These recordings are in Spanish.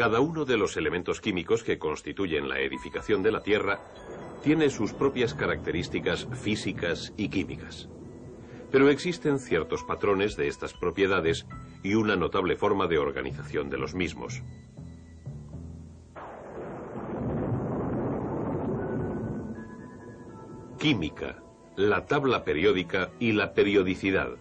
Cada uno de los elementos químicos que constituyen la edificación de la Tierra tiene sus propias características físicas y químicas. Pero existen ciertos patrones de estas propiedades y una notable forma de organización de los mismos. Química, la tabla periódica y la periodicidad.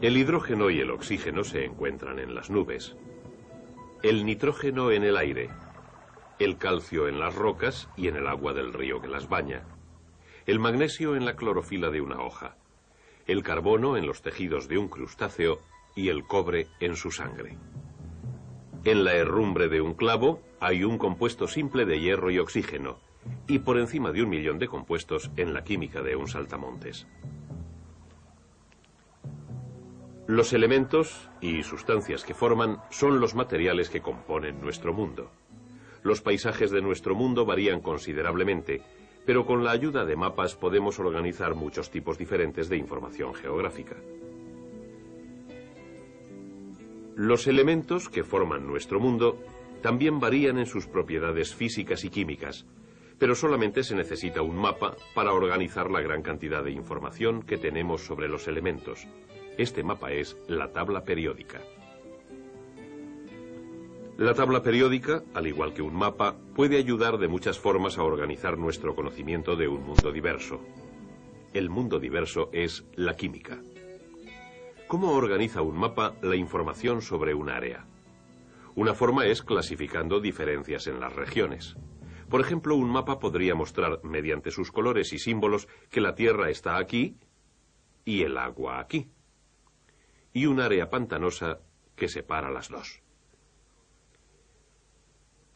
El hidrógeno y el oxígeno se encuentran en las nubes, el nitrógeno en el aire, el calcio en las rocas y en el agua del río que las baña, el magnesio en la clorofila de una hoja, el carbono en los tejidos de un crustáceo y el cobre en su sangre. En la herrumbre de un clavo hay un compuesto simple de hierro y oxígeno, y por encima de 1 millón de compuestos en la química de un saltamontes. Los elementos y sustancias que forman son los materiales que componen nuestro mundo. Los paisajes de nuestro mundo varían considerablemente, pero con la ayuda de mapas podemos organizar muchos tipos diferentes de información geográfica. Los elementos que forman nuestro mundo también varían en sus propiedades físicas y químicas, pero solamente se necesita un mapa para organizar la gran cantidad de información que tenemos sobre los elementos. Este mapa es la tabla periódica. La tabla periódica, al igual que un mapa, puede ayudar de muchas formas a organizar nuestro conocimiento de un mundo diverso. El mundo diverso es la química. ¿Cómo organiza un mapa la información sobre un área? Una forma es clasificando diferencias en las regiones. Por ejemplo, un mapa podría mostrar, mediante sus colores y símbolos, que la Tierra está aquí y el agua aquí, y un área pantanosa que separa las dos.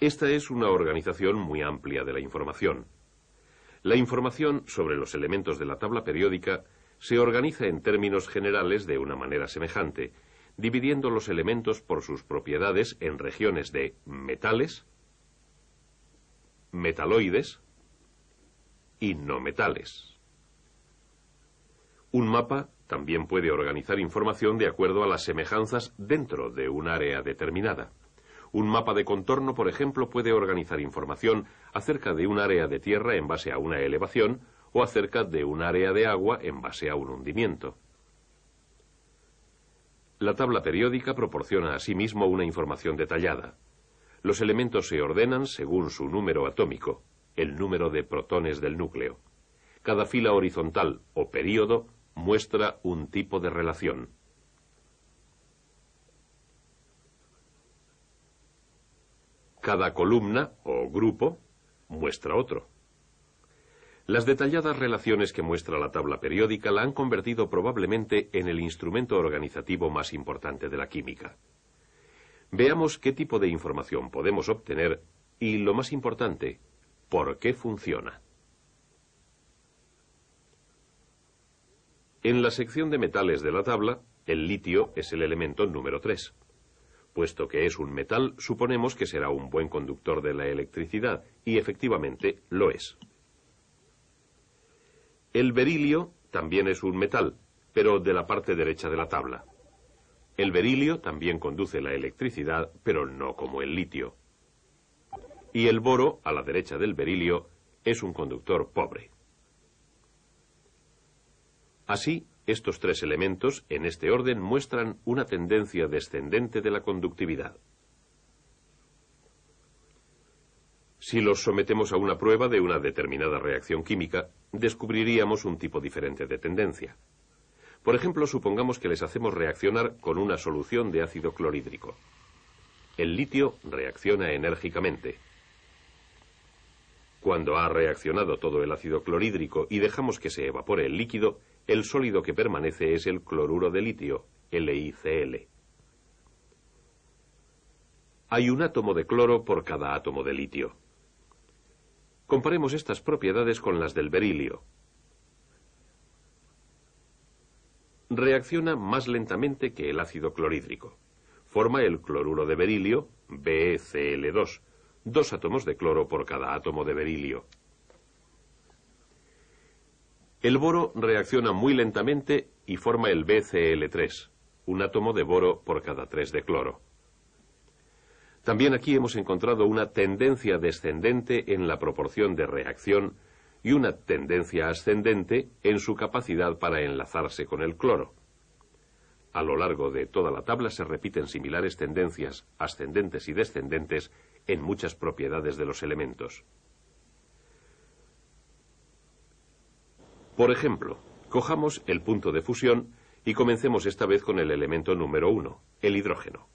Esta es una organización muy amplia de la información. La información sobre los elementos de la tabla periódica se organiza en términos generales de una manera semejante, dividiendo los elementos por sus propiedades en regiones de metales, metaloides y no metales. Un mapa también puede organizar información de acuerdo a las semejanzas dentro de un área determinada. Un mapa de contorno, por ejemplo, puede organizar información acerca de un área de tierra en base a una elevación o acerca de un área de agua en base a un hundimiento. La tabla periódica proporciona asimismo una información detallada. Los elementos se ordenan según su número atómico, el número de protones del núcleo. Cada fila horizontal o período muestra un tipo de relación. Cada columna o grupo muestra otro. Las detalladas relaciones que muestra la tabla periódica la han convertido probablemente en el instrumento organizativo más importante de la química. Veamos qué tipo de información podemos obtener y, lo más importante, por qué funciona. En la sección de metales de la tabla, el litio es el elemento número 3. Puesto que es un metal, suponemos que será un buen conductor de la electricidad, y efectivamente lo es. El berilio también es un metal, pero de la parte derecha de la tabla. El berilio también conduce la electricidad, pero no como el litio. Y el boro, a la derecha del berilio, es un conductor pobre. Así, estos tres elementos, en este orden, muestran una tendencia descendente de la conductividad. Si los sometemos a una prueba de una determinada reacción química, descubriríamos un tipo diferente de tendencia. Por ejemplo, supongamos que les hacemos reaccionar con una solución de ácido clorhídrico. El litio reacciona enérgicamente. Cuando ha reaccionado todo el ácido clorhídrico y dejamos que se evapore el líquido, el sólido que permanece es el cloruro de litio, LiCl. Hay un átomo de cloro por cada átomo de litio. Comparemos estas propiedades con las del berilio. Reacciona más lentamente que el ácido clorhídrico. Forma el cloruro de berilio, BeCl2, 2 átomos de cloro por cada átomo de berilio. El boro reacciona muy lentamente y forma el BCl3, un átomo de boro por cada 3 de cloro. También aquí hemos encontrado una tendencia descendente en la proporción de reacción y una tendencia ascendente en su capacidad para enlazarse con el cloro. A lo largo de toda la tabla se repiten similares tendencias ascendentes y descendentes en muchas propiedades de los elementos. Por ejemplo, cojamos el punto de fusión y comencemos esta vez con el elemento número 1, el hidrógeno.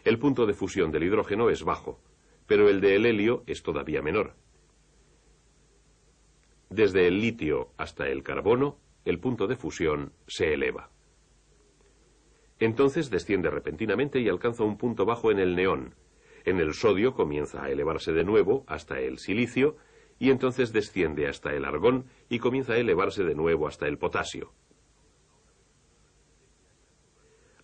El punto de fusión del hidrógeno es bajo, pero el del helio es todavía menor. Desde el litio hasta el carbono, el punto de fusión se eleva. Entonces desciende repentinamente y alcanza un punto bajo en el neón. En el sodio comienza a elevarse de nuevo hasta el silicio y entonces desciende hasta el argón y comienza a elevarse de nuevo hasta el potasio.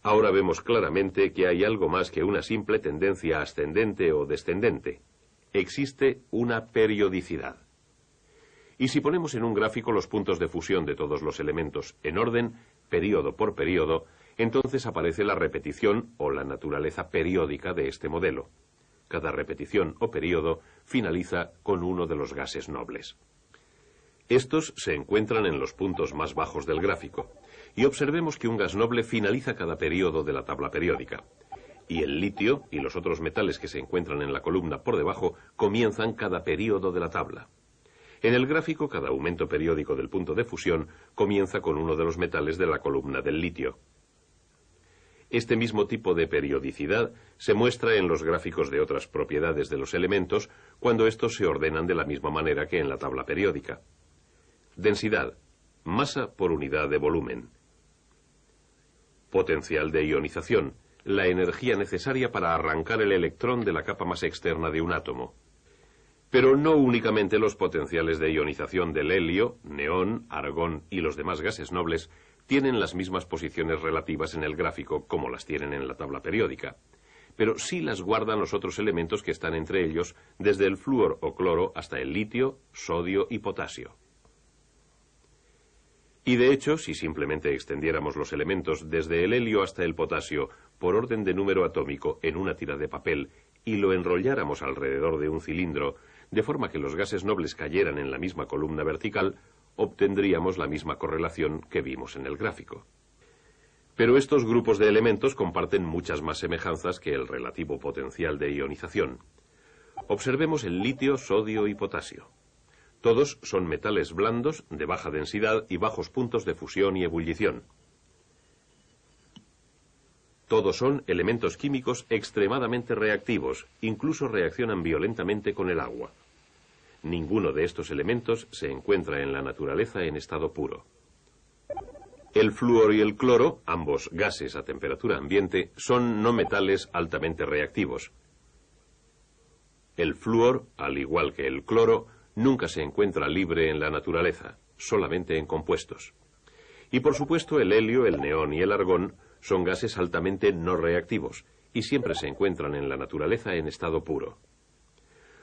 Ahora vemos claramente que hay algo más que una simple tendencia ascendente o descendente. Existe una periodicidad. Y si ponemos en un gráfico los puntos de fusión de todos los elementos en orden, período por período, entonces aparece la repetición o la naturaleza periódica de este modelo. Cada repetición o período finaliza con uno de los gases nobles. Estos se encuentran en los puntos más bajos del gráfico. Y observemos que un gas noble finaliza cada período de la tabla periódica. Y el litio y los otros metales que se encuentran en la columna por debajo comienzan cada período de la tabla. En el gráfico, cada aumento periódico del punto de fusión comienza con uno de los metales de la columna del litio. Este mismo tipo de periodicidad se muestra en los gráficos de otras propiedades de los elementos cuando estos se ordenan de la misma manera que en la tabla periódica. Densidad, masa por unidad de volumen. Potencial de ionización, la energía necesaria para arrancar el electrón de la capa más externa de un átomo. Pero no únicamente los potenciales de ionización del helio, neón, argón y los demás gases nobles tienen las mismas posiciones relativas en el gráfico como las tienen en la tabla periódica, pero sí las guardan los otros elementos que están entre ellos, desde el flúor o cloro hasta el litio, sodio y potasio. Y de hecho, si simplemente extendiéramos los elementos desde el helio hasta el potasio por orden de número atómico en una tira de papel y lo enrolláramos alrededor de un cilindro, de forma que los gases nobles cayeran en la misma columna vertical, obtendríamos la misma correlación que vimos en el gráfico. Pero estos grupos de elementos comparten muchas más semejanzas que el relativo potencial de ionización. Observemos el litio, sodio y potasio. Todos son metales blandos, de baja densidad y bajos puntos de fusión y ebullición. Todos son elementos químicos extremadamente reactivos, incluso reaccionan violentamente con el agua. Ninguno de estos elementos se encuentra en la naturaleza en estado puro. El flúor y el cloro, ambos gases a temperatura ambiente, son no metales altamente reactivos. El flúor, al igual que el cloro, nunca se encuentra libre en la naturaleza, solamente en compuestos. Y por supuesto el helio, el neón y el argón son gases altamente no reactivos y siempre se encuentran en la naturaleza en estado puro.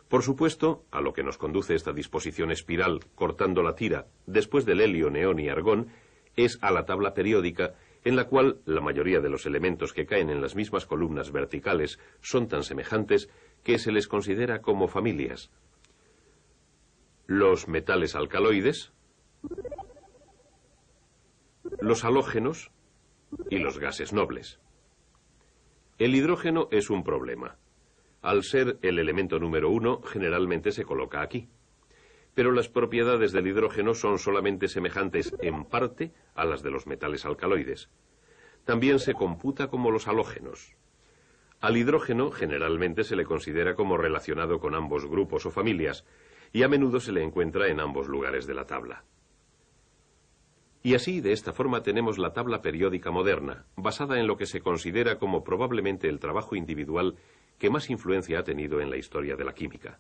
Por supuesto, a lo que nos conduce esta disposición espiral cortando la tira después del helio, neón y argón es a la tabla periódica en la cual la mayoría de los elementos que caen en las mismas columnas verticales son tan semejantes que se les considera como familias. Los metales alcaloides, los halógenos y los gases nobles. El hidrógeno es un problema. Al ser el elemento número 1, generalmente se coloca aquí. Pero las propiedades del hidrógeno son solamente semejantes en parte a las de los metales alcaloides. También se computa como los halógenos. Al hidrógeno generalmente se le considera como relacionado con ambos grupos o familias, y a menudo se le encuentra en ambos lugares de la tabla. Y así, de esta forma, tenemos la tabla periódica moderna, basada en lo que se considera como probablemente el trabajo individual que más influencia ha tenido en la historia de la química.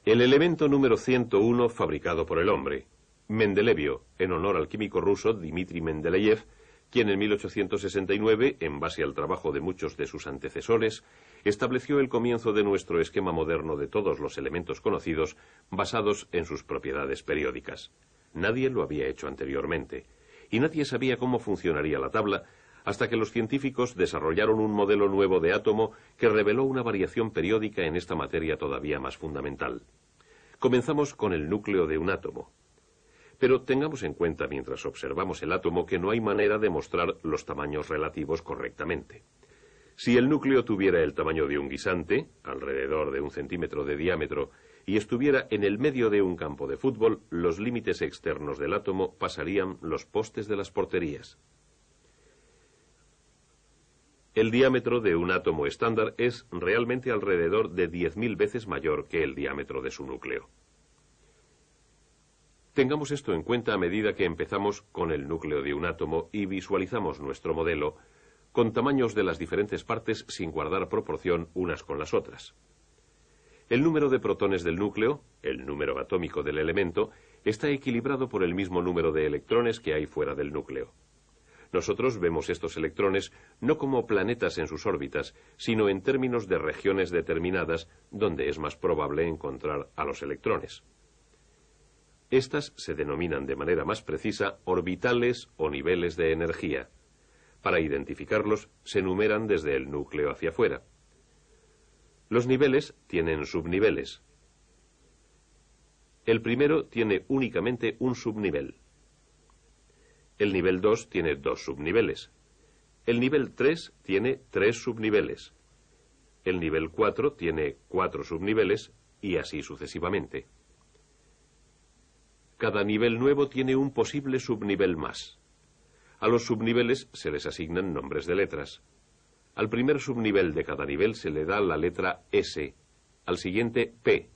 El elemento número 101 fabricado por el hombre, Mendelevio, en honor al químico ruso Dmitri Mendeleev, quien en 1869, en base al trabajo de muchos de sus antecesores, estableció el comienzo de nuestro esquema moderno de todos los elementos conocidos basados en sus propiedades periódicas. Nadie lo había hecho anteriormente, y nadie sabía cómo funcionaría la tabla hasta que los científicos desarrollaron un modelo nuevo de átomo que reveló una variación periódica en esta materia todavía más fundamental. Comenzamos con el núcleo de un átomo. Pero tengamos en cuenta mientras observamos el átomo que no hay manera de mostrar los tamaños relativos correctamente. Si el núcleo tuviera el tamaño de un guisante, alrededor de 1 centímetro de diámetro, y estuviera en el medio de un campo de fútbol, los límites externos del átomo pasarían los postes de las porterías. El diámetro de un átomo estándar es realmente alrededor de 10.000 veces mayor que el diámetro de su núcleo. Tengamos esto en cuenta a medida que empezamos con el núcleo de un átomo y visualizamos nuestro modelo con tamaños de las diferentes partes sin guardar proporción unas con las otras. El número de protones del núcleo, el número atómico del elemento, está equilibrado por el mismo número de electrones que hay fuera del núcleo. Nosotros vemos estos electrones no como planetas en sus órbitas, sino en términos de regiones determinadas donde es más probable encontrar a los electrones. Estas se denominan de manera más precisa orbitales o niveles de energía. Para identificarlos, se numeran desde el núcleo hacia afuera. Los niveles tienen subniveles. El primero tiene únicamente un subnivel. El nivel 2 tiene 2 subniveles. El nivel 3 tiene 3 subniveles. El nivel 4 tiene 4 subniveles y así sucesivamente. Cada nivel nuevo tiene un posible subnivel más. A los subniveles se les asignan nombres de letras. Al primer subnivel de cada nivel se le da la letra S, al siguiente P,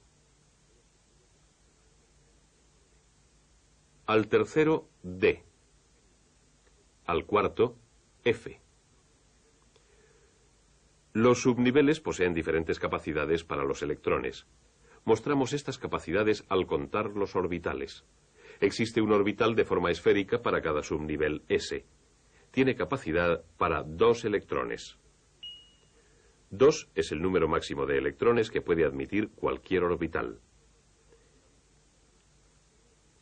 al tercero D, al cuarto F. Los subniveles poseen diferentes capacidades para los electrones. Mostramos estas capacidades al contar los orbitales. Existe un orbital de forma esférica para cada subnivel S. Tiene capacidad para 2 electrones. 2 es el número máximo de electrones que puede admitir cualquier orbital.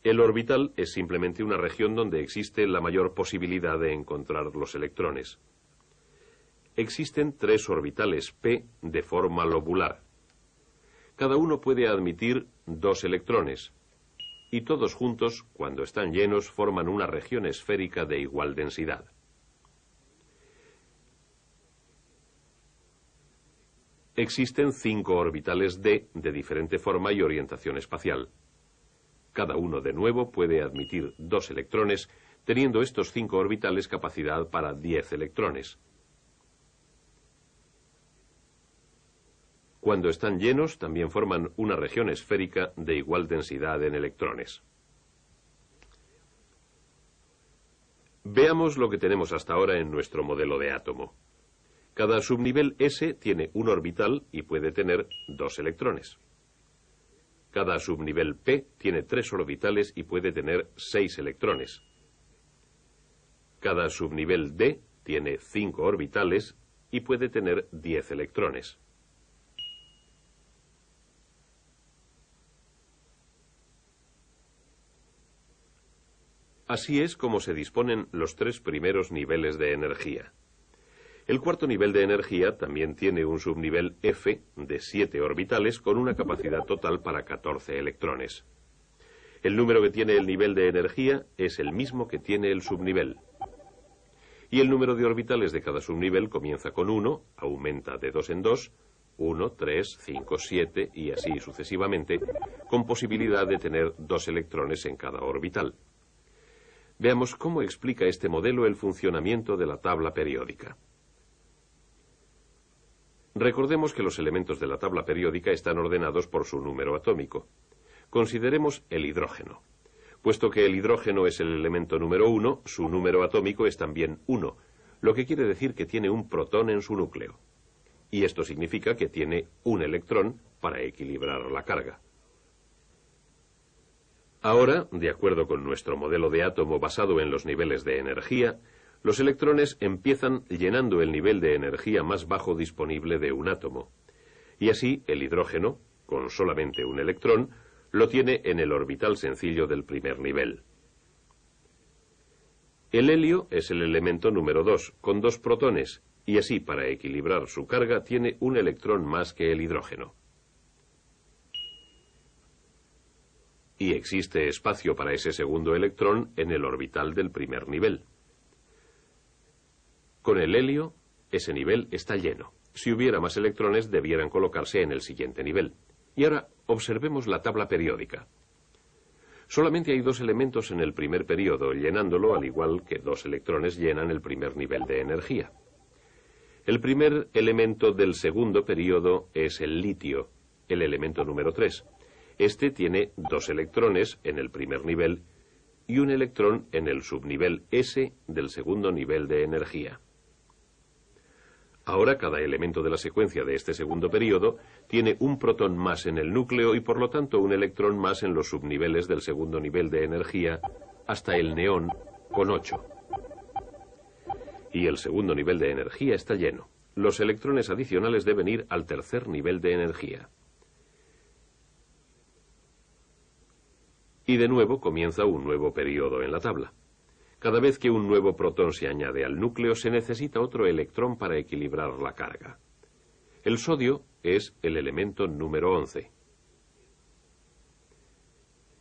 El orbital es simplemente una región donde existe la mayor posibilidad de encontrar los electrones. Existen 3 orbitales P de forma lobular. Cada uno puede admitir 2 electrones, y todos juntos, cuando están llenos, forman una región esférica de igual densidad. Existen 5 orbitales D de diferente forma y orientación espacial. Cada uno de nuevo puede admitir 2 electrones, teniendo estos 5 orbitales capacidad para 10 electrones. Cuando están llenos, también forman una región esférica de igual densidad en electrones. Veamos lo que tenemos hasta ahora en nuestro modelo de átomo. Cada subnivel S tiene un orbital y puede tener 2 electrones. Cada subnivel P tiene 3 orbitales y puede tener 6 electrones. Cada subnivel D tiene 5 orbitales y puede tener 10 electrones. Así es como se disponen los 3 primeros niveles de energía. El cuarto nivel de energía también tiene un subnivel F de 7 orbitales con una capacidad total para 14 electrones. El número que tiene el nivel de energía es el mismo que tiene el subnivel. Y el número de orbitales de cada subnivel comienza con 1, aumenta de 2 en 2, 1, 3, 5, 7 y así sucesivamente, con posibilidad de tener 2 electrones en cada orbital. Veamos cómo explica este modelo el funcionamiento de la tabla periódica. Recordemos que los elementos de la tabla periódica están ordenados por su número atómico. Consideremos el hidrógeno. Puesto que el hidrógeno es el elemento número 1, su número atómico es también 1, lo que quiere decir que tiene un protón en su núcleo. Y esto significa que tiene un electrón para equilibrar la carga. Ahora, de acuerdo con nuestro modelo de átomo basado en los niveles de energía, los electrones empiezan llenando el nivel de energía más bajo disponible de un átomo. Y así, el hidrógeno, con solamente un electrón, lo tiene en el orbital sencillo del primer nivel. El helio es el elemento número 2, con 2 protones, y así, para equilibrar su carga, tiene un electrón más que el hidrógeno. Y existe espacio para ese segundo electrón en el orbital del primer nivel. Con el helio, ese nivel está lleno. Si hubiera más electrones, debieran colocarse en el siguiente nivel. Y ahora, observemos la tabla periódica. Solamente hay 2 elementos en el primer período, llenándolo al igual que 2 electrones llenan el primer nivel de energía. El primer elemento del segundo período es el litio, el elemento número 3. Este tiene 2 electrones en el primer nivel y un electrón en el subnivel S del segundo nivel de energía. Ahora cada elemento de la secuencia de este segundo período tiene un protón más en el núcleo y por lo tanto un electrón más en los subniveles del segundo nivel de energía hasta el neón con 8. Y el segundo nivel de energía está lleno. Los electrones adicionales deben ir al tercer nivel de energía. Y de nuevo comienza un nuevo período en la tabla. Cada vez que un nuevo protón se añade al núcleo, se necesita otro electrón para equilibrar la carga. El sodio es el elemento número 11.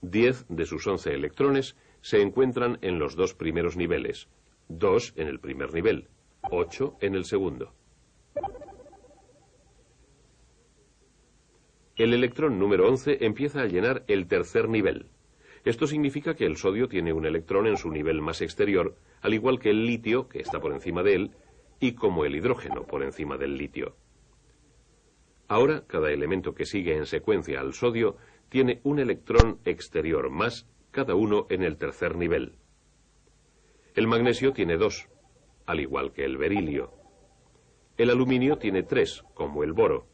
10 de sus 11 electrones se encuentran en los 2 primeros niveles, 2 en el primer nivel, 8 en el segundo. El electrón número 11 empieza a llenar el tercer nivel. Esto significa que el sodio tiene un electrón en su nivel más exterior, al igual que el litio, que está por encima de él, y como el hidrógeno por encima del litio. Ahora, cada elemento que sigue en secuencia al sodio tiene un electrón exterior más, cada uno en el tercer nivel. El magnesio tiene 2, al igual que el berilio. El aluminio tiene 3, como el boro,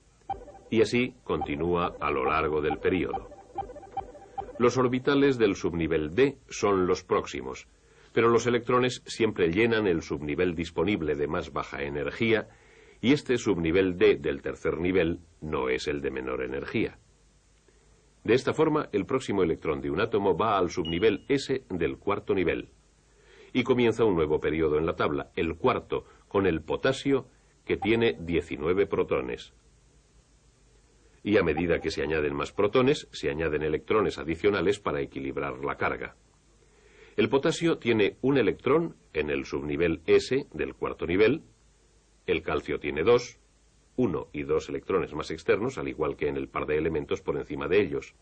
y así continúa a lo largo del período. Los orbitales del subnivel D son los próximos, pero los electrones siempre llenan el subnivel disponible de más baja energía y este subnivel D del tercer nivel no es el de menor energía. De esta forma, el próximo electrón de un átomo va al subnivel S del cuarto nivel. Y comienza un nuevo periodo en la tabla, el cuarto, con el potasio, que tiene 19 protones. Y a medida que se añaden más protones, se añaden electrones adicionales para equilibrar la carga. El potasio tiene un electrón en el subnivel S del cuarto nivel, el calcio tiene 2, 1 y 2 electrones más externos, al igual que en el par de elementos por encima de ellos.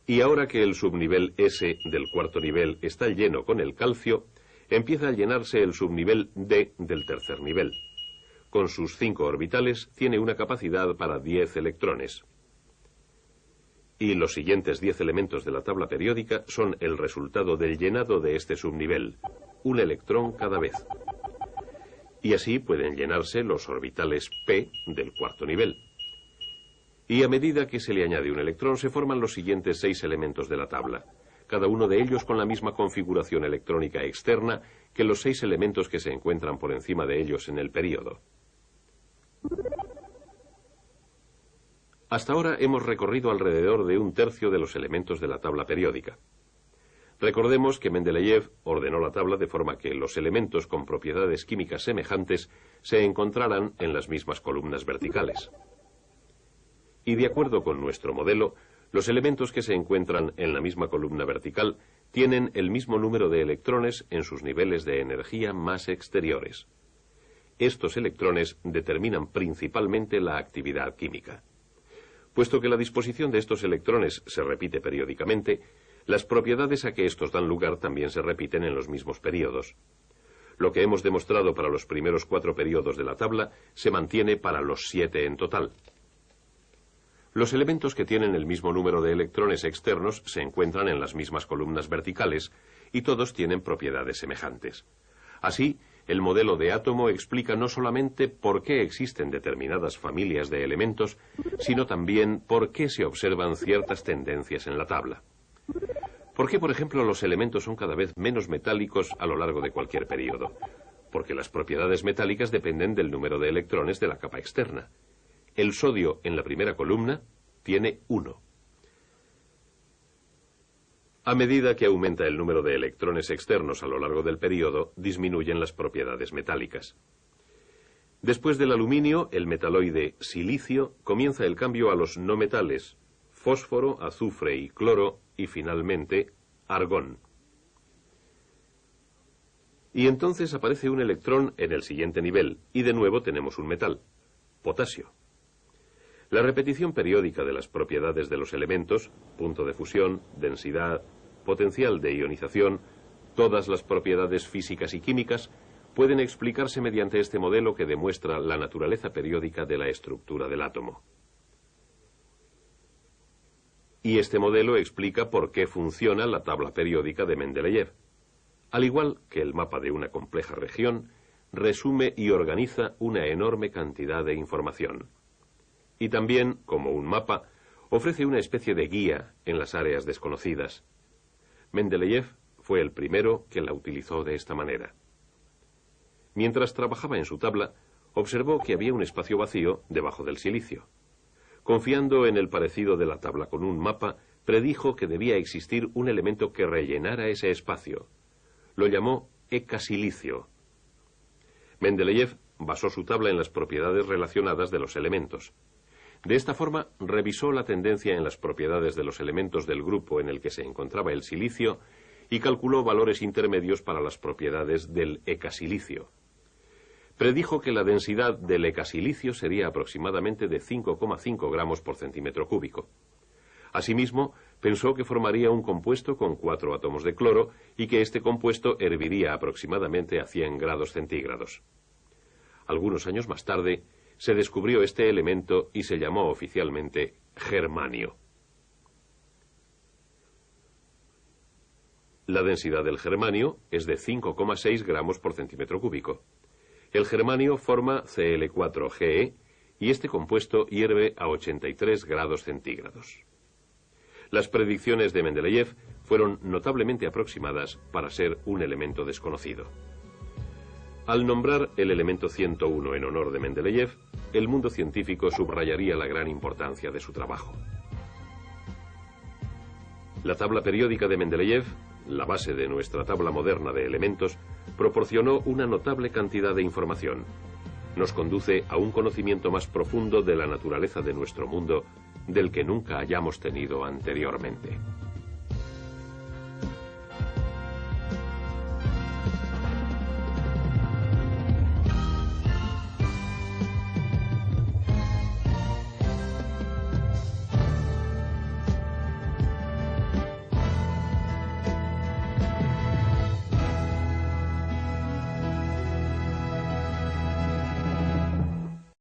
Y ahora que el subnivel S del cuarto nivel está lleno con el calcio, empieza a llenarse el subnivel D del tercer nivel. Con sus 5 orbitales tiene una capacidad para 10 electrones. Y los siguientes 10 elementos de la tabla periódica son el resultado del llenado de este subnivel, un electrón cada vez. Y así pueden llenarse los orbitales P del cuarto nivel. Y a medida que se le añade un electrón se forman los siguientes 6 elementos de la tabla, cada uno de ellos con la misma configuración electrónica externa que los 6 elementos que se encuentran por encima de ellos en el período. Hasta ahora hemos recorrido alrededor de 1/3 de los elementos de la tabla periódica. Recordemos que Mendeleev ordenó la tabla de forma que los elementos con propiedades químicas semejantes se encontraran en las mismas columnas verticales. Y de acuerdo con nuestro modelo, los elementos que se encuentran en la misma columna vertical tienen el mismo número de electrones en sus niveles de energía más exteriores. Estos electrones determinan principalmente la actividad química. Puesto que la disposición de estos electrones se repite periódicamente, las propiedades a que estos dan lugar también se repiten en los mismos períodos. Lo que hemos demostrado para los primeros 4 períodos de la tabla se mantiene para los 7 en total. Los elementos que tienen el mismo número de electrones externos se encuentran en las mismas columnas verticales y todos tienen propiedades semejantes. Así, El modelo de átomo explica no solamente por qué existen determinadas familias de elementos, sino también por qué se observan ciertas tendencias en la tabla. ¿Por qué, por ejemplo, los elementos son cada vez menos metálicos a lo largo de cualquier periodo? Porque las propiedades metálicas dependen del número de electrones de la capa externa. El sodio en la primera columna tiene 1. A medida que aumenta el número de electrones externos a lo largo del periodo, disminuyen las propiedades metálicas. Después del aluminio, el metaloide silicio, comienza el cambio a los no metales, fósforo, azufre y cloro, y finalmente, argón. Y entonces aparece un electrón en el siguiente nivel, y de nuevo tenemos un metal, potasio. La repetición periódica de las propiedades de los elementos, punto de fusión, densidad, potencial de ionización, todas las propiedades físicas y químicas, pueden explicarse mediante este modelo que demuestra la naturaleza periódica de la estructura del átomo. Y este modelo explica por qué funciona la tabla periódica de Mendeleev. Al igual que el mapa de una compleja región, resume y organiza una enorme cantidad de información. Y también, como un mapa, ofrece una especie de guía en las áreas desconocidas. Mendeleev fue el primero que la utilizó de esta manera. Mientras trabajaba en su tabla, observó que había un espacio vacío debajo del silicio. Confiando en el parecido de la tabla con un mapa, predijo que debía existir un elemento que rellenara ese espacio. Lo llamó ecasilicio. Mendeleev basó su tabla en las propiedades relacionadas de los elementos. De esta forma, revisó la tendencia en las propiedades de los elementos del grupo en el que se encontraba el silicio y calculó valores intermedios para las propiedades del ecasilicio. Predijo que la densidad del ecasilicio sería aproximadamente de 5,5 gramos por centímetro cúbico. Asimismo, pensó que formaría un compuesto con 4 átomos de cloro y que este compuesto herviría aproximadamente a 100 grados centígrados. Algunos años más tarde, se descubrió este elemento y se llamó oficialmente germanio. La densidad del germanio es de 5,6 gramos por centímetro cúbico. El germanio forma Cl4Ge y este compuesto hierve a 83 grados centígrados. Las predicciones de Mendeleev fueron notablemente aproximadas para ser un elemento desconocido. Al nombrar el elemento 101 en honor de Mendeleev, el mundo científico subrayaría la gran importancia de su trabajo. La tabla periódica de Mendeleev, la base de nuestra tabla moderna de elementos, proporcionó una notable cantidad de información. Nos conduce a un conocimiento más profundo de la naturaleza de nuestro mundo del que nunca hayamos tenido anteriormente.